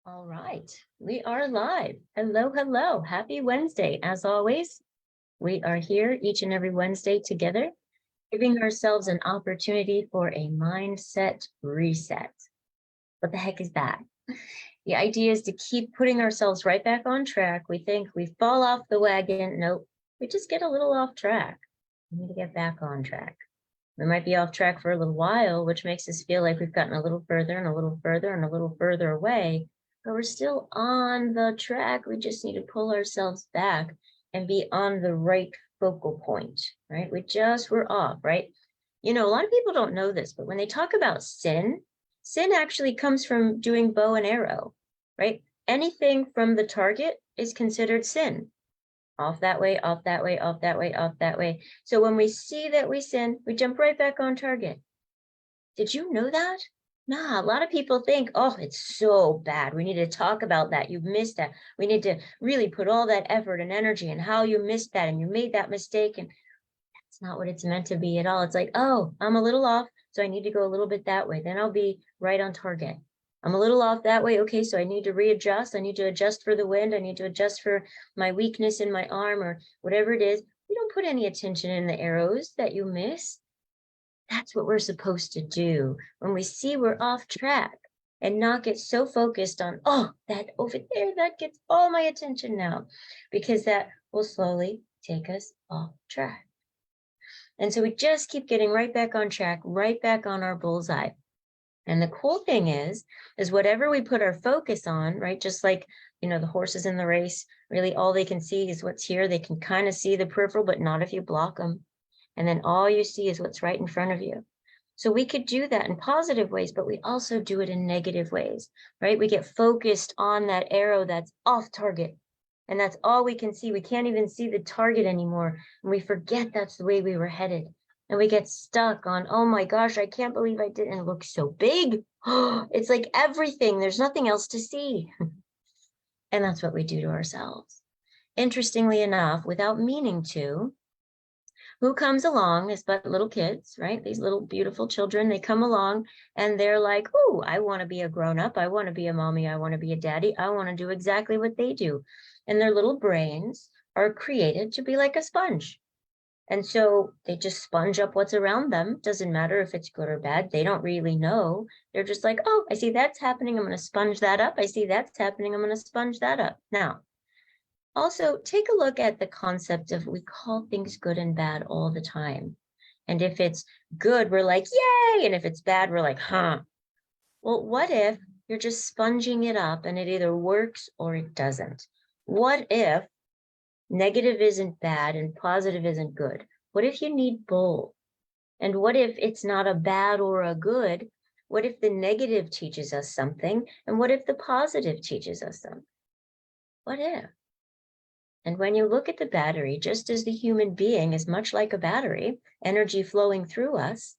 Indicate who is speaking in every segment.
Speaker 1: All right, we are live. Hello, hello. Happy Wednesday. As always, we are here each and every Wednesday together, giving ourselves an opportunity for a mindset reset. What the heck is that? The idea is to keep putting ourselves right back on track. We think we fall off the wagon. Nope, we just get a little off track. We need to get back on track. We might be off track for a little while, which makes us feel like we've gotten a little further and a little further and a little further away, but we're still on the track. We just need to pull ourselves back and be on the right focal point, right? We're off, right? You know, a lot of people don't know this, but when they talk about sin, sin actually comes from doing bow and arrow, right? Anything from the target is considered sin. Off that way, off that way, off that way, off that way. So when we see that we sin, we jump right back on target. Did you know that? Nah, a lot of people think, oh, it's so bad. We need to talk about that. You've missed that. We need to really put all that effort and energy and how you missed that and you made that mistake. And that's not what it's meant to be at all. It's like, oh, I'm a little off, so I need to go a little bit that way. Then I'll be right on target. I'm a little off that way. Okay, so I need to readjust. I need to adjust for the wind. I need to adjust for my weakness in my arm or whatever it is. You don't put any attention in the arrows that you miss. That's what we're supposed to do when we see we're off track and not get so focused on, oh, that over there, that gets all my attention now, because that will slowly take us off track. And so we just keep getting right back on track, right back on our bullseye. And the cool thing is whatever we put our focus on, right? Just like, you know, the horses in the race, really all they can see is what's here. They can kind of see the peripheral, but not if you block them. And then all you see is what's right in front of you. So we could do that in positive ways, but we also do it in negative ways, right? We get focused on that arrow that's off target. And that's all we can see. We can't even see the target anymore. And we forget that's the way we were headed. And we get stuck on, oh my gosh, I can't believe I didn't look so big. It's like everything. There's nothing else to see. And that's what we do to ourselves. Interestingly enough, without meaning to, who comes along is but little kids, right? These little beautiful children, they come along and they're like, oh, I want to be a grown-up. I want to be a mommy. I want to be a daddy. I want to do exactly what they do. And their little brains are created to be like a sponge. And so they just sponge up what's around them. Doesn't matter if it's good or bad. They don't really know. They're just like, oh, I see that's happening. I'm going to sponge that up. I see that's happening. I'm going to sponge that up. Now, also take a look at the concept of we call things good and bad all the time. And if it's good, we're like, yay. And if it's bad, we're like, huh. Well, what if you're just sponging it up and it either works or it doesn't? What if negative isn't bad and positive isn't good? What if you need both? And what if it's not a bad or a good? What if the negative teaches us something? And what if the positive teaches us something? What if? And when you look at the battery, just as the human being is much like a battery, energy flowing through us,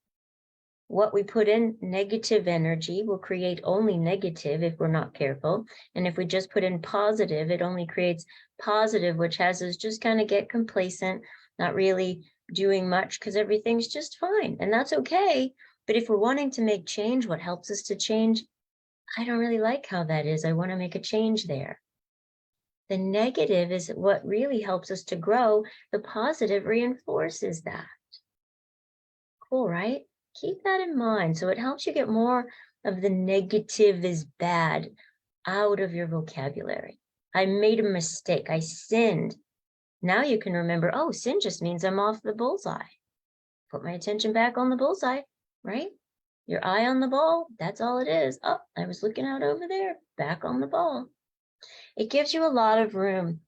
Speaker 1: what we put in negative energy will create only negative if we're not careful. And if we just put in positive, it only creates positive, which has us just kind of get complacent, not really doing much because everything's just fine. And that's okay. But if we're wanting to make change, what helps us to change? I don't really like how that is. I want to make a change there. The negative is what really helps us to grow. The positive reinforces that. Cool, right? Keep that in mind. So it helps you get more of the negative is bad out of your vocabulary. I made a mistake. I sinned. Now you can remember, oh, sin just means I'm off the bullseye. Put my attention back on the bullseye, right? Your eye on the ball, that's all it is. Oh, I was looking out over there, back on the ball. It gives you a lot of room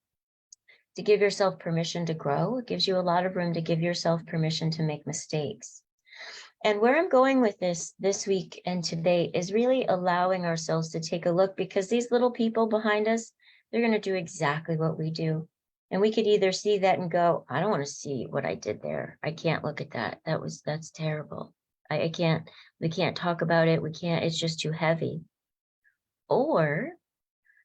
Speaker 1: to give yourself permission to grow. It gives you a lot of room to give yourself permission to make mistakes. And where I'm going with this week and today is really allowing ourselves to take a look, because these little people behind us, they're going to do exactly what we do. And we could either see that and go, I don't want to see what I did there. I can't look at that. That's terrible. I can't, we can't talk about it. We can't, it's just too heavy. Or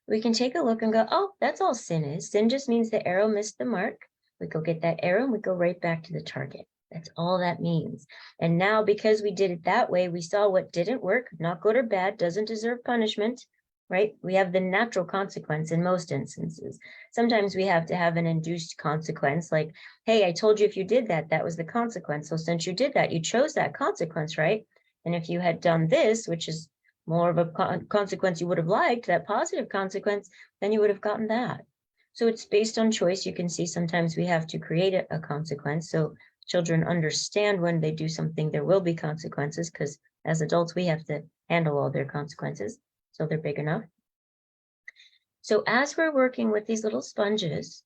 Speaker 1: we can take a look and go, oh, that's all sin is. Sin just means the arrow missed the mark. We go get that arrow and we go right back to the target. That's all that means. And now, because we did it that way, we saw what didn't work, not good or bad, doesn't deserve punishment. right? We have the natural consequence in most instances. Sometimes we have to have an induced consequence, like, hey, I told you if you did that, that was the consequence. So since you did that, you chose that consequence, right? And if you had done this, which is more of a consequence you would have liked, that positive consequence, then you would have gotten that. So it's based on choice. You can see sometimes we have to create a consequence. So children understand when they do something, there will be consequences, because as adults, we have to handle all their consequences. So they're big enough. So as we're working with these little sponges,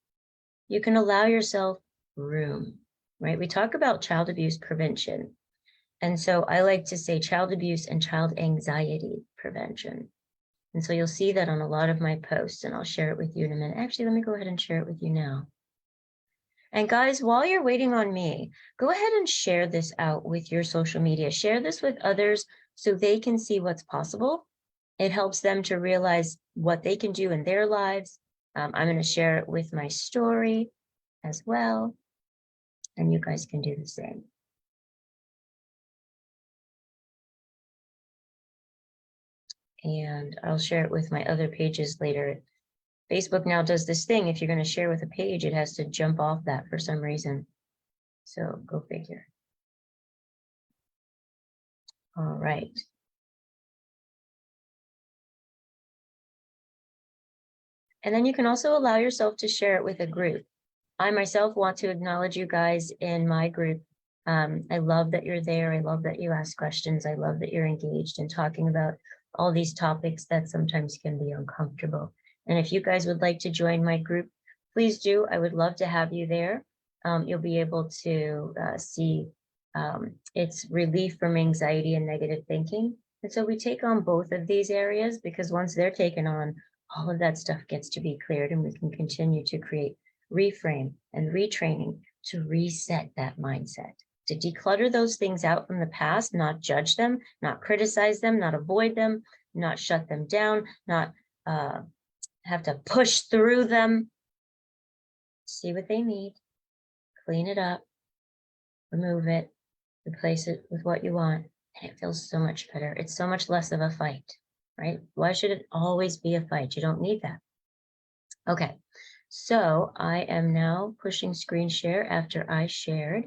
Speaker 1: you can allow yourself room, right? We talk about child abuse prevention. And so I like to say child abuse and child anxiety prevention. And so you'll see that on a lot of my posts, and I'll share it with you in a minute. Actually, let me go ahead and share it with you now. And guys, while you're waiting on me, go ahead and share this out with your social media. Share this with others so they can see what's possible. It helps them to realize what they can do in their lives. I'm going to share it with my story as well, and you guys can do the same. And I'll share it with my other pages later. Facebook now does this thing. If you're going to share with a page, it has to jump off that for some reason. So go figure. All right. And then you can also allow yourself to share it with a group. I myself want to acknowledge you guys in my group. I love that you're there. I love that you ask questions. I love that you're engaged in talking about all these topics that sometimes can be uncomfortable. And if you guys would like to join my group, please do. I would love to have you there. You'll be able to see it's relief from anxiety and negative thinking. And so we take on both of these areas, because once they're taken on, all of that stuff gets to be cleared, and we can continue to create reframe and retraining to reset that mindset, to declutter those things out from the past, not judge them, not criticize them, not avoid them, not shut them down, not have to push through them. See what they need, clean it up, remove it, replace it with what you want, and it feels so much better. It's so much less of a fight, right? Why should it always be a fight? You don't need that. Okay, so I am now pushing screen share after I shared.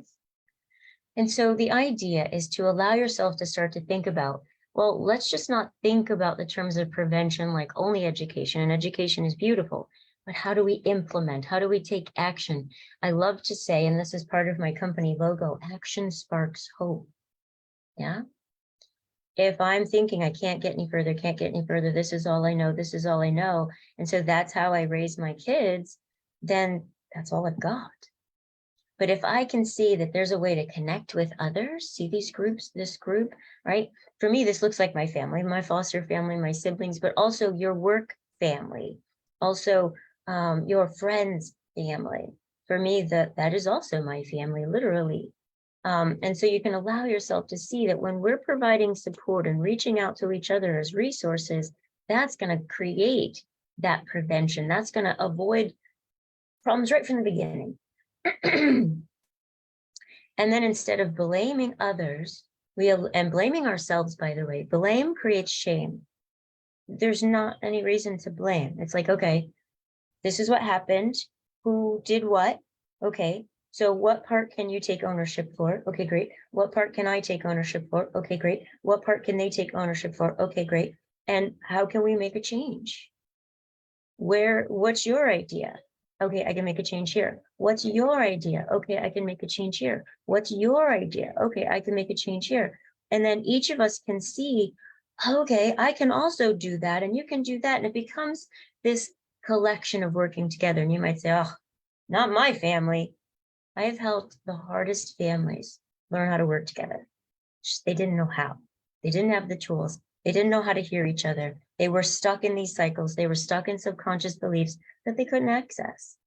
Speaker 1: And so the idea is to allow yourself to start to think about, well, let's just not think about the terms of prevention like only education, and education is beautiful, but how do we implement? How do we take action? I love to say, and this is part of my company logo, action sparks hope. Yeah. If I'm thinking I can't get any further, this is all I know, this is all I know, and so that's how I raise my kids, then that's all I've got. But if I can see that there's a way to connect with others, see these groups, this group, right? For me, this looks like my family, my foster family, my siblings, but also your work family, also your friends' family. For me, that is also my family, literally. And so you can allow yourself to see that when we're providing support and reaching out to each other as resources, that's going to create that prevention. That's going to avoid problems right from the beginning. And then instead of blaming others, and blaming ourselves, by the way, blame creates shame. There's not any reason to blame. It's like, okay, this is what happened. Who did what? Okay, so what part can you take ownership for? Okay, great. What part can I take ownership for? Okay, great. What part can they take ownership for? Okay, great. And how can we make a change? What's your idea? Okay, I can make a change here. What's your idea? Okay, I can make a change here. What's your idea? Okay, I can make a change here. And then each of us can see, okay, I can also do that, and you can do that. And it becomes this collection of working together. And you might say, oh, not my family. I have helped the hardest families learn how to work together. They didn't know how. They didn't have the tools. They didn't know how to hear each other. They were stuck in these cycles. They were stuck in subconscious beliefs that they couldn't access.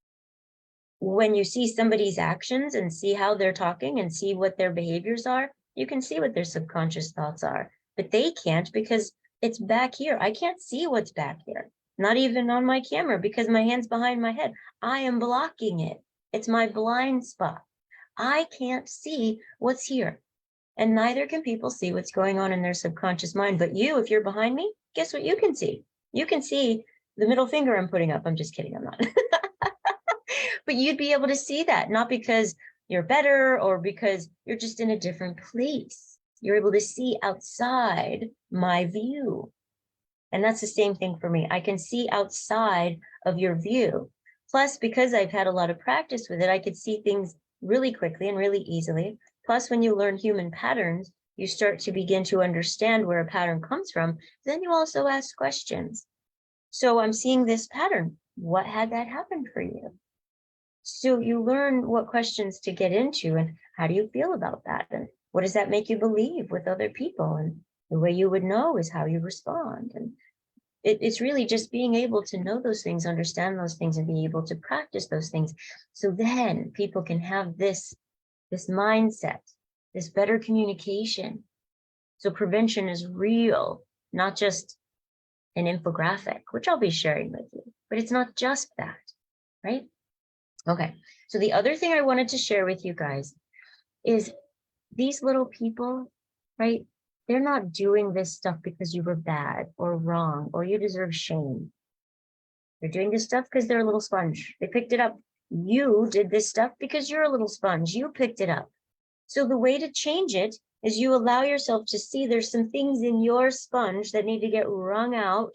Speaker 1: When you see somebody's actions and see how they're talking and see what their behaviors are, you can see what their subconscious thoughts are. But they can't, because it's back here. I can't see what's back here, not even on my camera, because my hand's behind my head. I am blocking it. It's my blind spot. I can't see what's here. And neither can people see what's going on in their subconscious mind. But you, if you're behind me, guess what you can see? You can see the middle finger I'm putting up. I'm just kidding, I'm not. But you'd be able to see that, not because you're better or because you're just in a different place. You're able to see outside my view. And that's the same thing for me. I can see outside of your view. Plus, because I've had a lot of practice with it, I could see things really quickly and really easily. Plus, when you learn human patterns, you start to begin to understand where a pattern comes from. Then you also ask questions. So I'm seeing this pattern. What had that happen for you? So you learn what questions to get into and how do you feel about that? And what does that make you believe with other people? And the way you would know is how you respond. And it's really just being able to know those things, understand those things, and be able to practice those things. So then people can have this mindset, this better communication. So prevention is real, not just an infographic, which I'll be sharing with you, but it's not just that, right? Okay, so the other thing I wanted to share with you guys is these little people, right? They're not doing this stuff because you were bad or wrong or you deserve shame. They're doing this stuff because they're a little sponge. They picked it up. You did this stuff because you're a little sponge. You picked it up. So the way to change it is you allow yourself to see there's some things in your sponge that need to get wrung out,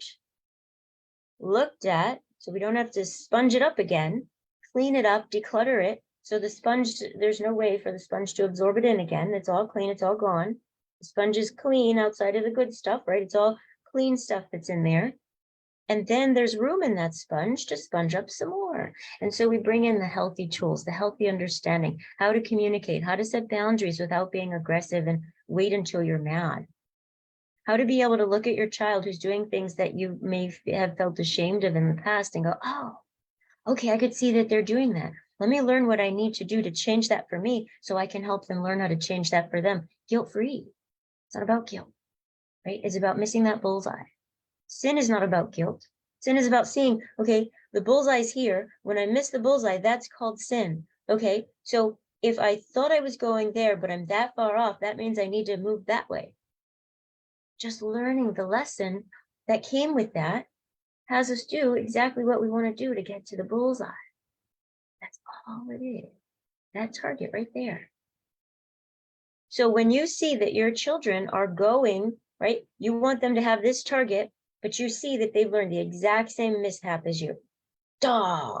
Speaker 1: looked at, so we don't have to sponge it up again, clean it up, declutter it. So the sponge, there's no way for the sponge to absorb it in again. It's all clean, it's all gone. The sponge is clean outside of the good stuff, right? It's all clean stuff that's in there. And then there's room in that sponge to sponge up some more. And so we bring in the healthy tools, the healthy understanding, how to communicate, how to set boundaries without being aggressive and wait until you're mad. How to be able to look at your child who's doing things that you may have felt ashamed of in the past and go, oh, okay, I could see that they're doing that. Let me learn what I need to do to change that for me so I can help them learn how to change that for them. Guilt-free. It's not about guilt, right? It's about missing that bullseye. Sin is not about guilt. Sin is about seeing, okay, the bullseye's here. When I miss the bullseye, that's called sin. Okay, so if I thought I was going there, but I'm that far off, that means I need to move that way. Just learning the lesson that came with that has us do exactly what we want to do to get to the bullseye. That's all it is. That target right there. So when you see that your children are going, right, you want them to have this target, but you see that they've learned the exact same mishap as you. Duh,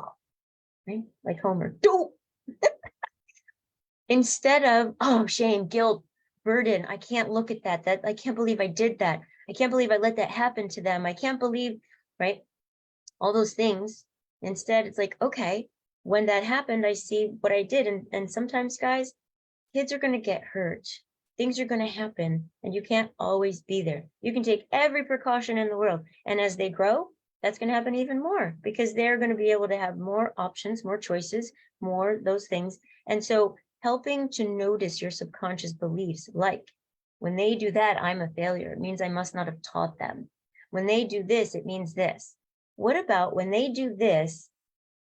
Speaker 1: right? Like Homer. Duh. Instead of, oh, shame, guilt, burden. I can't look at that. I can't believe I did that. I can't believe I let that happen to them. I can't believe, right? All those things. Instead, it's like, okay, when that happened, I see what I did. And sometimes, guys, kids are going to get hurt. Things are going to happen, and you can't always be there. You can take every precaution in the world. And as they grow, that's going to happen even more because they're going to be able to have more options, more choices, more those things. And so helping to notice your subconscious beliefs, like when they do that, I'm a failure. It means I must not have taught them. When they do this, it means this. What about when they do this?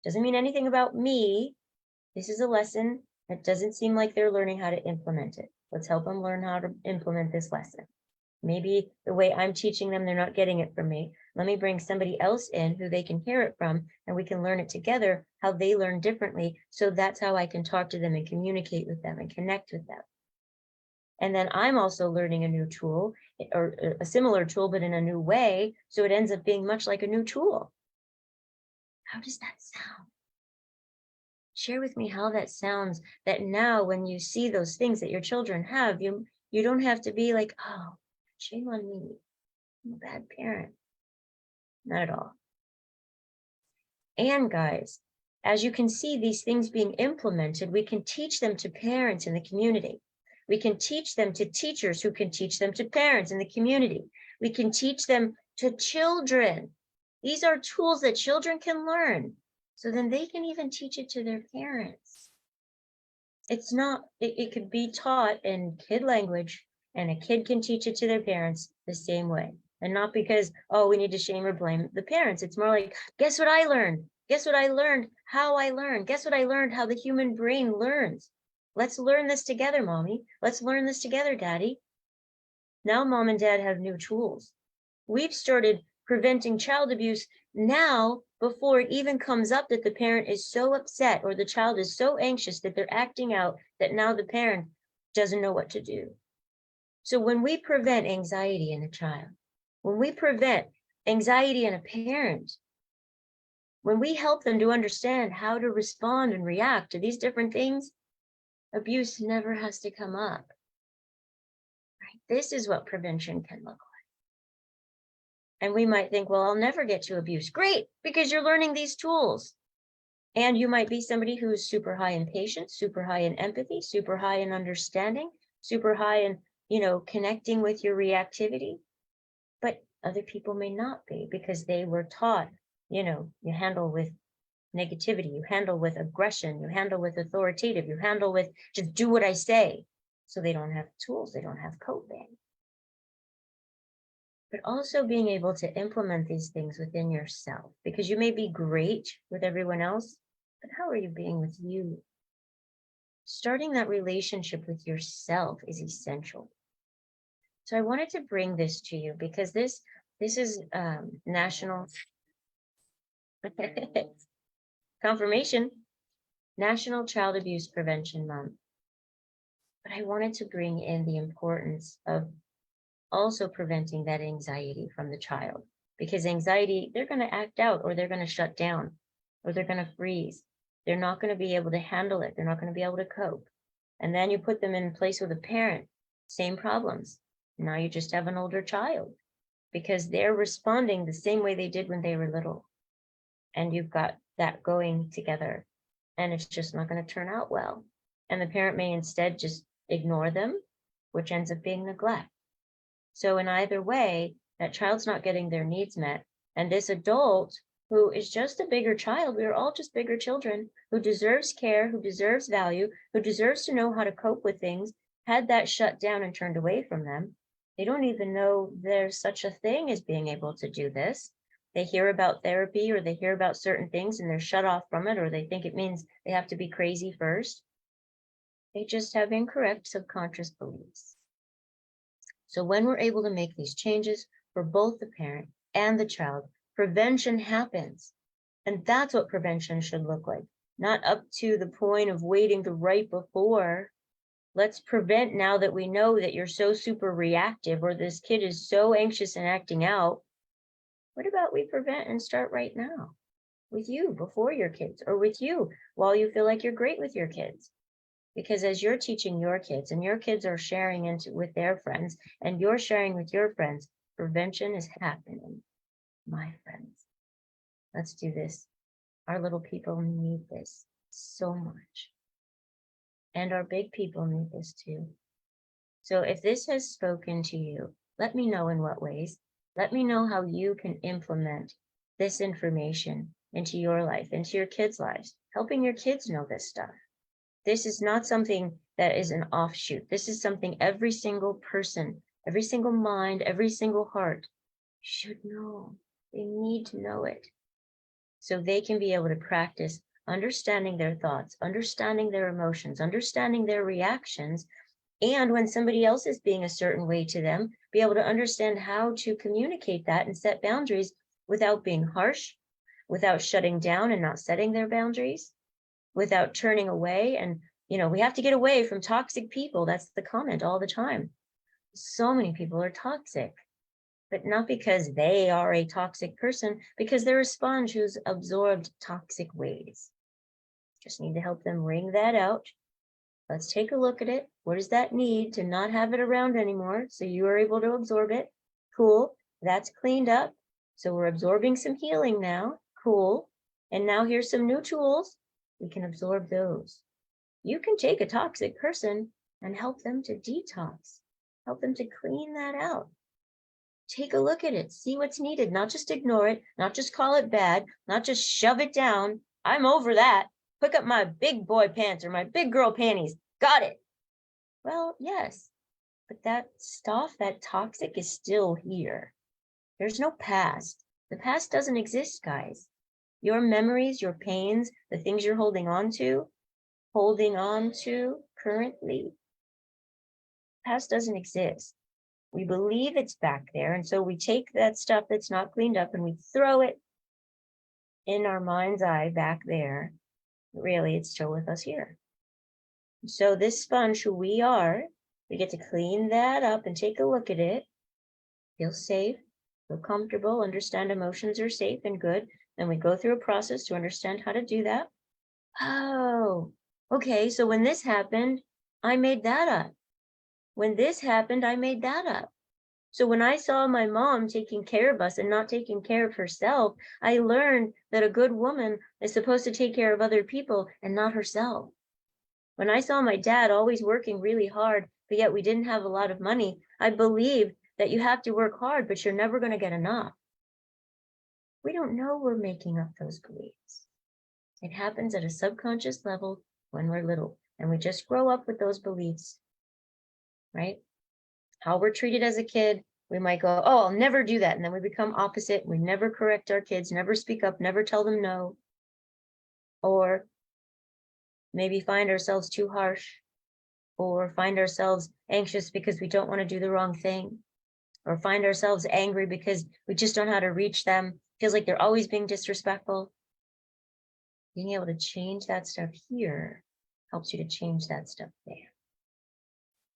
Speaker 1: Doesn't mean anything about me. This is a lesson that doesn't seem like they're learning how to implement it. Let's help them learn how to implement this lesson. Maybe the way I'm teaching them, they're not getting it from me. Let me bring somebody else in who they can hear it from, and we can learn it together, how they learn differently. So that's how I can talk to them and communicate with them and connect with them. And then I'm also learning a new tool or a similar tool, but in a new way. So it ends up being much like a new tool. How does that sound? Share with me how that sounds, that now when you see those things that your children have, you don't have to be like, oh, shame on me. I'm a bad parent. Not at all. And guys, as you can see these things being implemented, we can teach them to parents in the community. We can teach them to teachers who can teach them to parents in the community. We can teach them to children. These are tools that children can learn. So then they can even teach it to their parents. It's not, it could be taught in kid language, and a kid can teach it to their parents the same way. And not because, oh, we need to shame or blame the parents. It's more like, guess what I learned? Guess what I learned? How I learned? Guess what I learned? How the human brain learns. Let's learn this together, mommy. Let's learn this together, daddy. Now mom and dad have new tools. We've started preventing child abuse now before it even comes up that the parent is so upset or the child is so anxious that they're acting out that now the parent doesn't know what to do. So when we prevent anxiety in a child, when we prevent anxiety in a parent, when we help them to understand how to respond and react to these different things, abuse never has to come up. Right? This is what prevention can look like. And we might think, well, I'll never get to abuse. Great, because you're learning these tools. And you might be somebody who is super high in patience, super high in empathy, super high in understanding, super high in, connecting with your reactivity. But other people may not be because they were taught, you handle with negativity, you handle with aggression, you handle with authoritative, you handle with just do what I say. So they don't have tools, they don't have coping. But also being able to implement these things within yourself, because you may be great with everyone else, but how are you being with you? Starting that relationship with yourself is essential. So I wanted to bring this to you because this is National confirmation, National Child Abuse Prevention Month. But I wanted to bring in the importance of also preventing that anxiety from the child, because anxiety, they're going to act out, or they're going to shut down, or they're going to freeze. They're not going to be able to handle it. They're not going to be able to cope. And then you put them in place with a parent, same problems. Now you just have an older child because they're responding the same way they did when they were little. And you've got that going together, and it's just not going to turn out well. And the parent may instead just ignore them, which ends up being neglect. So in either way, that child's not getting their needs met. And this adult who is just a bigger child, we are all just bigger children, who deserves care, who deserves value, who deserves to know how to cope with things, had that shut down and turned away from them. They don't even know there's such a thing as being able to do this. They hear about therapy, or they hear about certain things and they're shut off from it, or they think it means they have to be crazy first. They just have incorrect subconscious beliefs. So when we're able to make these changes for both the parent and the child, prevention happens. And that's what prevention should look like, not up to the point of waiting to right before. Let's prevent now that we know that you're so super reactive, or this kid is so anxious and acting out. What about we prevent and start right now with you before your kids, or with you while you feel like you're great with your kids? Because as you're teaching your kids and your kids are sharing with their friends and you're sharing with your friends, prevention is happening, my friends. Let's do this. Our little people need this so much. And our big people need this too. So if this has spoken to you, let me know in what ways. Let me know how you can implement this information into your life, into your kids' lives, helping your kids know this stuff. This is not something that is an offshoot. This is something every single person, every single mind, every single heart should know. They need to know it so they can be able to practice understanding their thoughts, understanding their emotions, understanding their reactions. And when somebody else is being a certain way to them, be able to understand how to communicate that and set boundaries without being harsh, without shutting down and not setting their boundaries, without turning away. And, we have to get away from toxic people. That's the comment all the time. So many people are toxic, but not because they are a toxic person, because they're a sponge who's absorbed toxic ways. Just need to help them wring that out. Let's take a look at it. What does that need to not have it around anymore so you are able to absorb it? Cool. That's cleaned up. So we're absorbing some healing now. Cool. And now here's some new tools. We can absorb those. You can take a toxic person and help them to detox, help them to clean that out. Take a look at it, see what's needed, not just ignore it, not just call it bad, not just shove it down. I'm over that. Pick up my big boy pants or my big girl panties. Got it. Well, yes, but that stuff, that toxic, is still here. There's no past. The past doesn't exist, guys. Your memories, your pains, the things you're holding on to currently, past doesn't exist. We believe it's back there. And so we take that stuff that's not cleaned up and we throw it in our mind's eye back there. Really, it's still with us here. So this sponge, who we are, we get to clean that up and take a look at it. Feel safe, feel comfortable, understand emotions are safe and good. Then we go through a process to understand how to do that. Oh, okay. So when this happened, I made that up. When this happened, I made that up. So when I saw my mom taking care of us and not taking care of herself, I learned that a good woman is supposed to take care of other people and not herself. When I saw my dad always working really hard, but yet we didn't have a lot of money, I believed that you have to work hard, but you're never going to get enough. We don't know we're making up those beliefs. It happens at a subconscious level when we're little, and we just grow up with those beliefs, right? How we're treated as a kid, we might go, oh, I'll never do that. And then we become opposite. We never correct our kids, never speak up, never tell them no. Or maybe find ourselves too harsh, or find ourselves anxious because we don't want to do the wrong thing, or find ourselves angry because we just don't know how to reach them. Feels like they're always being disrespectful. Being able to change that stuff here helps you to change that stuff there.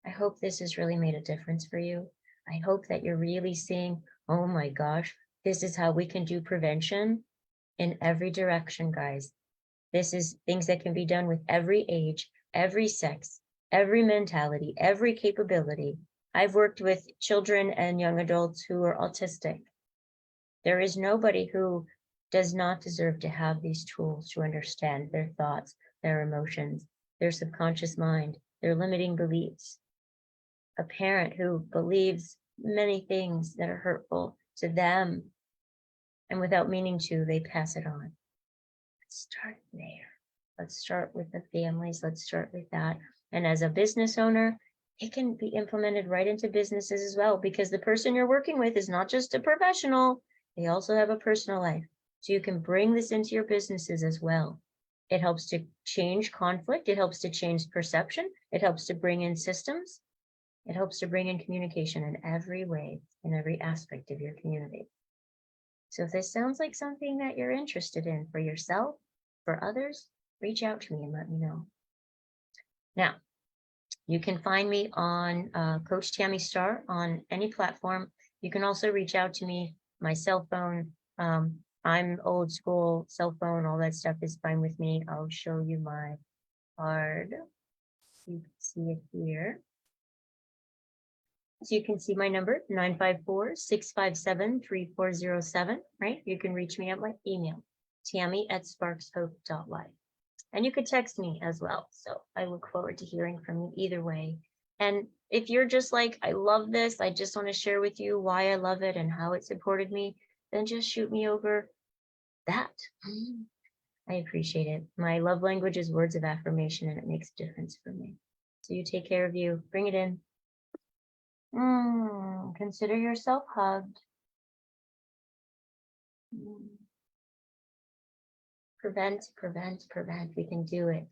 Speaker 1: I hope this has really made a difference for you. I hope that you're really seeing, oh my gosh, this is how we can do prevention in every direction, guys. This is things that can be done with every age, every sex, every mentality, every capability. I've worked with children and young adults who are autistic. There is nobody who does not deserve to have these tools to understand their thoughts, their emotions, their subconscious mind, their limiting beliefs. A parent who believes many things that are hurtful to them, and without meaning to, they pass it on. Let's start there. Let's start with the families. Let's start with that. And as a business owner, it can be implemented right into businesses as well, because the person you're working with is not just a professional, they also have a personal life. So you can bring this into your businesses as well. It helps to change conflict. It helps to change perception. It helps to bring in systems. It helps to bring in communication in every way, in every aspect of your community. So if this sounds like something that you're interested in for yourself, for others, reach out to me and let me know. Now, you can find me on Coach Tammy Starr on any platform. You can also reach out to me, my cell phone. I'm old school, cell phone, all that stuff is fine with me. I'll show you my card. You can see it here. So you can see my number, 954-657-3407, right? You can reach me at my email, tammy@sparkshope.life. And you could text me as well. So I look forward to hearing from you either way. And if you're just like, I love this, I just want to share with you why I love it and how it supported me, then just shoot me over that. I appreciate it. My love language is words of affirmation, and it makes a difference for me. So you take care of you, bring it in. Consider yourself hugged. Prevent, prevent, prevent. We can do it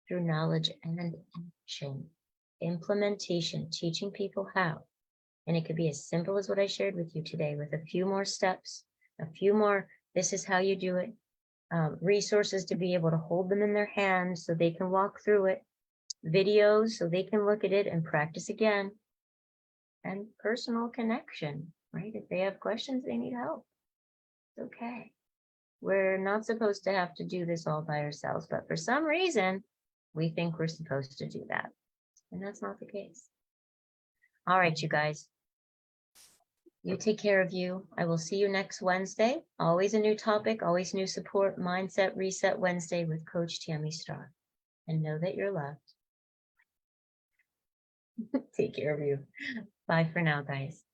Speaker 1: through knowledge and action. Implementation, teaching people how. And it could be as simple as what I shared with you today, with a few more steps, a few more, this is how you do it. Resources to be able to hold them in their hands so they can walk through it. Videos so they can look at it and practice again. And personal connection, right? If they have questions, they need help. It's okay. We're not supposed to have to do this all by ourselves, but for some reason, we think we're supposed to do that. And that's not the case. All right, you guys. You take care of you. I will see you next Wednesday. Always a new topic, always new support. Mindset Reset Wednesday with Coach Tammy Starr. And know that you're loved. Take care of you. Bye for now, guys.